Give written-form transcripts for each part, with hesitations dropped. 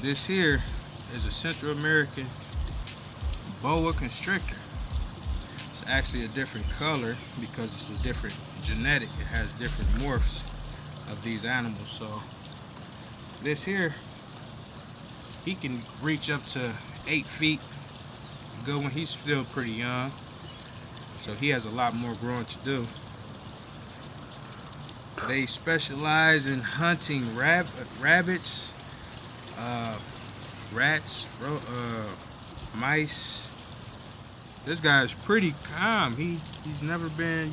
This here is a Central American boa constrictor. It's actually a different color because it's a different genetic. It has different morphs of these animals. So this here, he can reach up to 8 feet. Good when he's still pretty young. So he has a lot more growing to do. They specialize in hunting rabbits, uh, rats, mice. This guy is pretty calm. He's never been,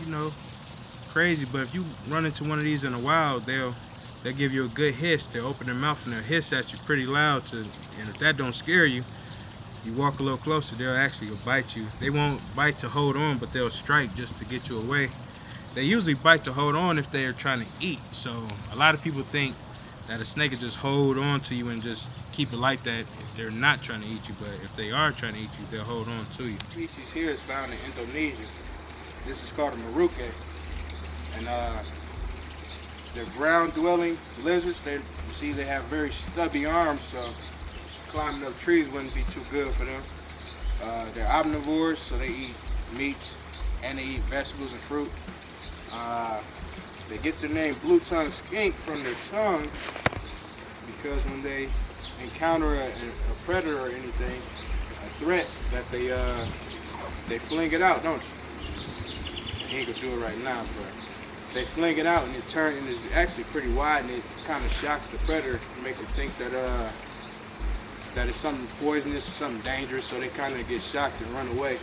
crazy. But if you run into one of these in the wild, they'll give you a good hiss. They'll open their mouth and they'll hiss at you pretty loud. And if that don't scare you, you walk a little closer, they'll actually bite you. They won't bite to hold on, but they'll strike just to get you away. They usually bite to hold on if they are trying to eat. So a lot of people think that a snake will just hold on to you and just keep it like that if they're not trying to eat you. But if they are trying to eat you, they'll hold on to you. The species here is found in Indonesia. This is called a maruke. And they're ground-dwelling lizards. You see they have very stubby arms, so climbing up trees wouldn't be too good for them. They're omnivores, so they eat meat and they eat vegetables and fruit. They get their name blue-tongued skink from their tongue because when they encounter a predator or anything, a threat, that they fling it out, don't you? You ain't gonna do it right now, but they fling it out and and it's actually pretty wide, and it kind of shocks the predator to make them think that it's something poisonous or something dangerous, so they kind of get shocked and run away.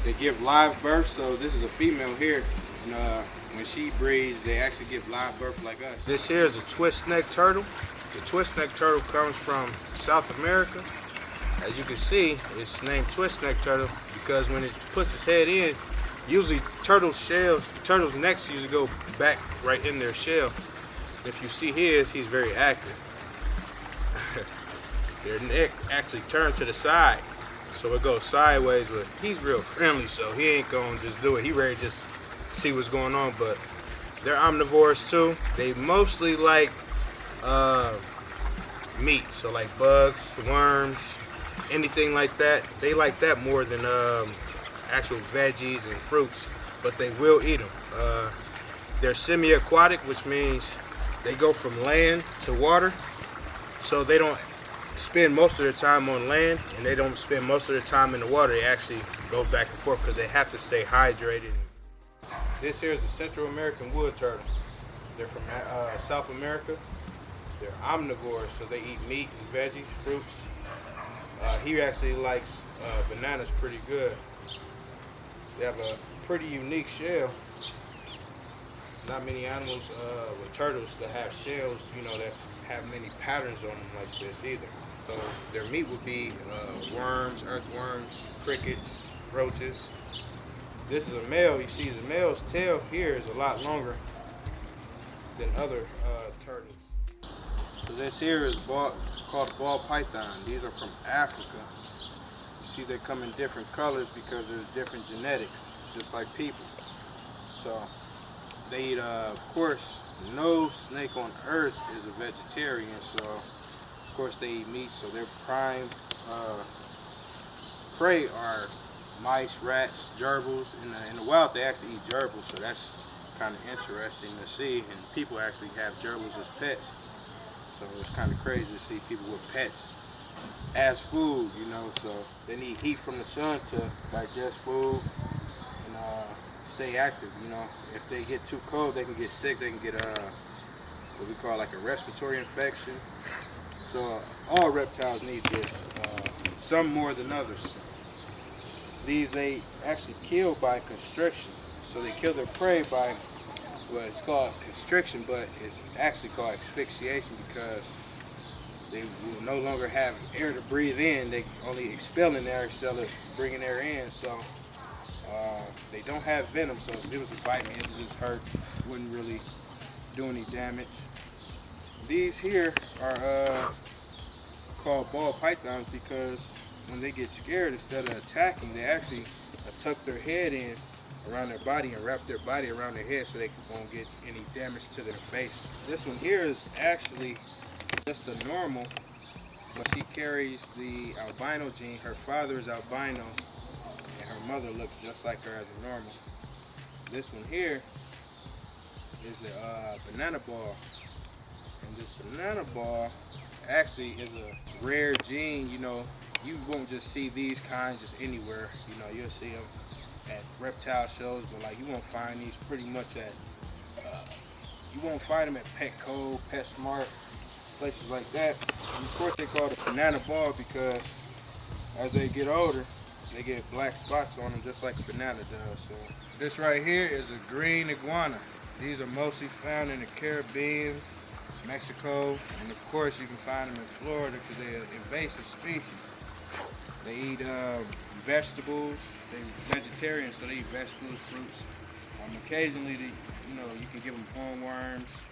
They give live birth, so this is a female here, and when she breeds, they actually give live birth like us. This here is a twist neck turtle. The twist neck turtle comes from South America. As you can see, it's named twist neck turtle because when it puts its head in, usually turtles' necks usually go back right in their shell. If you see his, he's very active. Their neck actually turns to the side, so it goes sideways, but he's real friendly, so he ain't gonna just do it. He ready to just see what's going on, but they're omnivores too. They mostly like meat, so like bugs, worms, anything like that. They like that more than actual veggies and fruits, but they will eat them. They're semi-aquatic, which means they go from land to water, so they don't spend most of their time on land and they don't spend most of their time in the water. They actually go back and forth because they have to stay hydrated. This here is the Central American wood turtle. They're from South America. They're omnivores, so they eat meat and veggies, fruits. He actually likes bananas pretty good. They have a pretty unique shell. Not many animals with turtles that have shells, that have many patterns on them like this either. So their meat would be worms, earthworms, crickets, roaches. This is a male. You see the male's tail here is a lot longer than other turtles. So this here is called ball python. These are from Africa. You see they come in different colors because there's different genetics, just like people. So they eat, of course, no snake on earth is a vegetarian, so of course they eat meat, so their prime prey are mice, rats, gerbils. In the wild they actually eat gerbils, so that's kind of interesting to see, and people actually have gerbils as pets. So it's kind of crazy to see people with pets as food, so they need heat from the sun to digest food and stay active. If they get too cold, they can get sick. They can get what we call like a respiratory infection. So all reptiles need this, some more than others. These they actually kill by constriction. So they kill their prey by it's called constriction, but it's actually called asphyxiation because they will no longer have air to breathe in. They only expelling air instead of bringing air in. So they don't have venom, so if it was to bite me, it would just hurt. It wouldn't really do any damage. These here are called ball pythons because when they get scared, instead of attacking, they actually tuck their head in around their body and wrap their body around their head so they won't get any damage to their face. This one here is actually just a normal, but she carries the albino gene. Her father is albino and her mother looks just like her as a normal. This one here is a banana ball, and this banana ball actually is a rare gene. You know, you won't just see these kinds just anywhere. You know, you'll see them at reptile shows, but like you won't find these pretty much at you won't find them at Petco, PetSmart, places like that. And of course, they call it a banana ball because as they get older, they get black spots on them just like a banana does. So this right here is a green iguana. These are mostly found in the Caribbean, Mexico, and of course you can find them in Florida because they're an invasive species. They eat vegetables. They're vegetarian, so they eat vegetables, fruits. Occasionally, you can give them hornworms,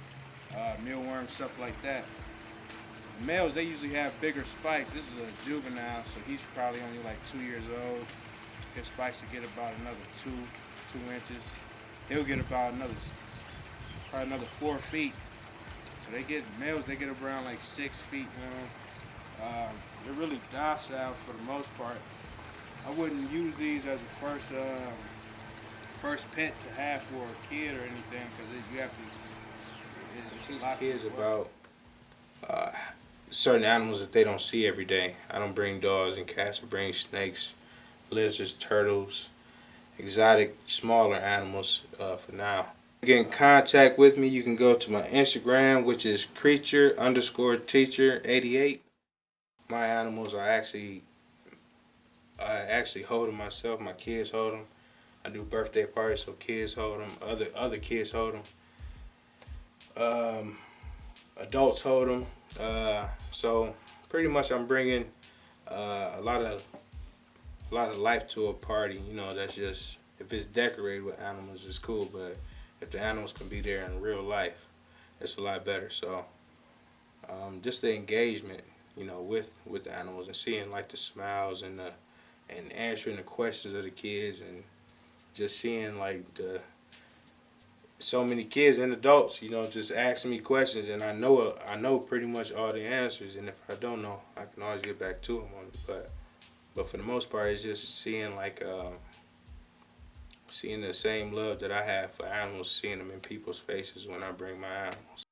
mealworms, stuff like that. The males, they usually have bigger spikes. This is a juvenile, so he's probably only like 2 years old. His spikes will get about another 2 inches. He'll get about probably another 4 feet. So males, they get around like 6 feet now. They're really docile for the most part. I wouldn't use these as a first pet to have for a kid or anything because you have to teach kids about certain animals that they don't see every day. I don't bring dogs and cats. I bring snakes, lizards, turtles, exotic, smaller animals for now. To get in contact with me, you can go to my Instagram, which is creature_teacher88. My animals I actually hold them myself. My kids hold them. I do birthday parties, so kids hold them. Other kids hold them. Adults hold them. So pretty much I'm bringing a lot of life to a party. You know, that's just, if it's decorated with animals, it's cool. But if the animals can be there in real life, it's a lot better. So just the engagement, you know, with the animals and seeing like the smiles and answering the questions of the kids and just seeing like so many kids and adults, you know, just asking me questions, and I know pretty much all the answers, and if I don't know, I can always get back to them on it. But for the most part, it's just seeing like seeing the same love that I have for animals, seeing them in people's faces when I bring my animals.